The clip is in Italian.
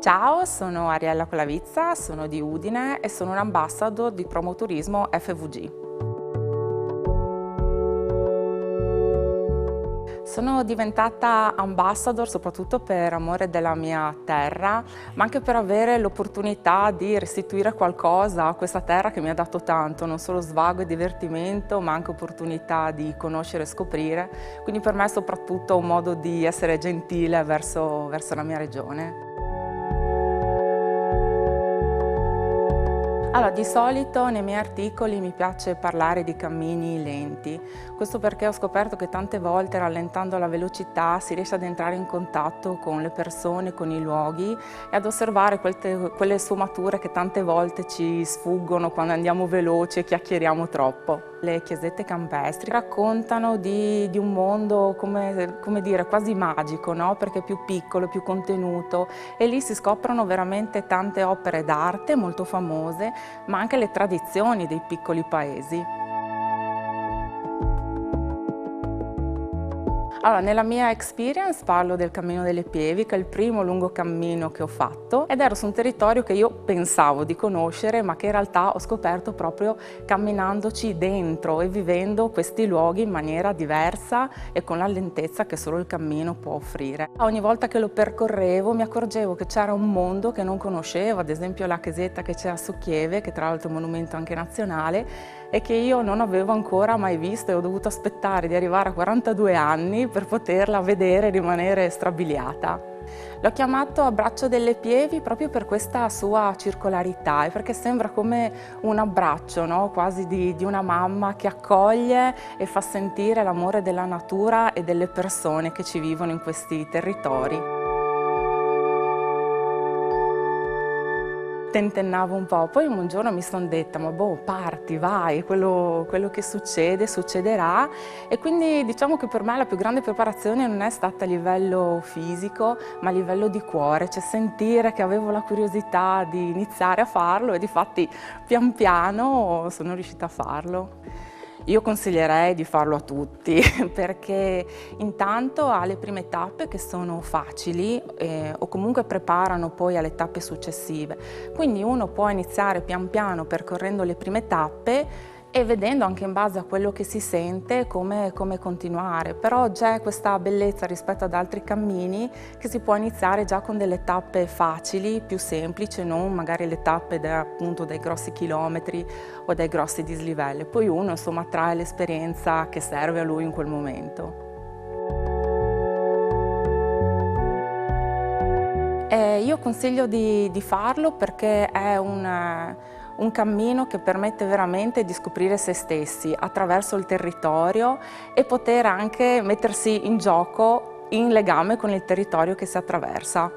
Ciao, sono Ariella Colavizza, sono di Udine e sono un ambassador di Promoturismo FVG. Sono diventata ambassador soprattutto per amore della mia terra, ma anche per avere l'opportunità di restituire qualcosa a questa terra che mi ha dato tanto, non solo svago e divertimento, ma anche opportunità di conoscere e scoprire. Quindi per me è soprattutto un modo di essere gentile verso la mia regione. Allora, di solito nei miei articoli mi piace parlare di cammini lenti, questo perché ho scoperto che tante volte rallentando la velocità si riesce ad entrare in contatto con le persone, con i luoghi e ad osservare quelle sfumature che tante volte ci sfuggono quando andiamo veloci e chiacchieriamo troppo. Le chiesette campestri raccontano di un mondo, come dire, quasi magico, no? Perché è più piccolo, più contenuto e lì si scoprono veramente tante opere d'arte molto famose, ma anche le tradizioni dei piccoli paesi. Allora, nella mia experience parlo del Cammino delle Pievi, che è il primo lungo cammino che ho fatto ed ero su un territorio che io pensavo di conoscere, ma che in realtà ho scoperto proprio camminandoci dentro e vivendo questi luoghi in maniera diversa e con la lentezza che solo il cammino può offrire. Ogni volta che lo percorrevo mi accorgevo che c'era un mondo che non conoscevo, ad esempio la chiesetta che c'è a Succhieve, che tra l'altro è un monumento anche nazionale, e che io non avevo ancora mai visto e ho dovuto aspettare di arrivare a 42 anni per poterla vedere e rimanere strabiliata. L'ho chiamato Abbraccio delle Pievi proprio per questa sua circolarità e perché sembra come un abbraccio, no? Quasi di una mamma che accoglie e fa sentire l'amore della natura e delle persone che ci vivono in questi territori. Tentennavo un po', poi un giorno mi sono detta ma boh, parti, vai, quello che succede, succederà e quindi diciamo che per me la più grande preparazione non è stata a livello fisico ma a livello di cuore, cioè sentire che avevo la curiosità di iniziare a farlo e difatti pian piano sono riuscita a farlo. Io consiglierei di farlo a tutti perché intanto ha le prime tappe che sono facili o comunque preparano poi alle tappe successive. Quindi uno può iniziare pian piano percorrendo le prime tappe e vedendo anche in base a quello che si sente come continuare. Però c'è questa bellezza rispetto ad altri cammini che si può iniziare già con delle tappe facili, più semplici, non magari le tappe appunto dai grossi chilometri o dai grossi dislivelli. Poi uno insomma trae l'esperienza che serve a lui in quel momento. Io consiglio di farlo perché è un cammino che permette veramente di scoprire se stessi attraverso il territorio e poter anche mettersi in gioco in legame con il territorio che si attraversa.